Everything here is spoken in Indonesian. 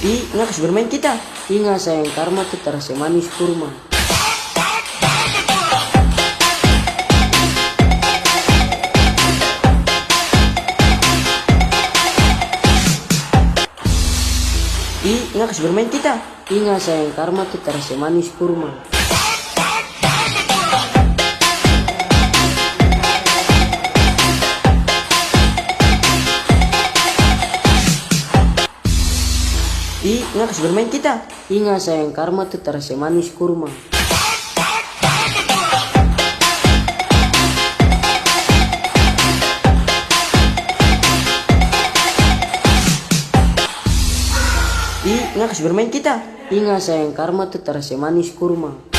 Ih, nggak kasih bermain kita. Ingat sayang karma tuh terasa manis kurma. Ih, nggak kasih bermain kita. Ingat sayang karma tuh terasa manis kurma. Ih, nggak kasih bermain kita. Ingat sayang karma tuh terasa manis kurma. Ih, nggak kasih bermain kita. Ingat sayang karma tuh terasa manis kurma.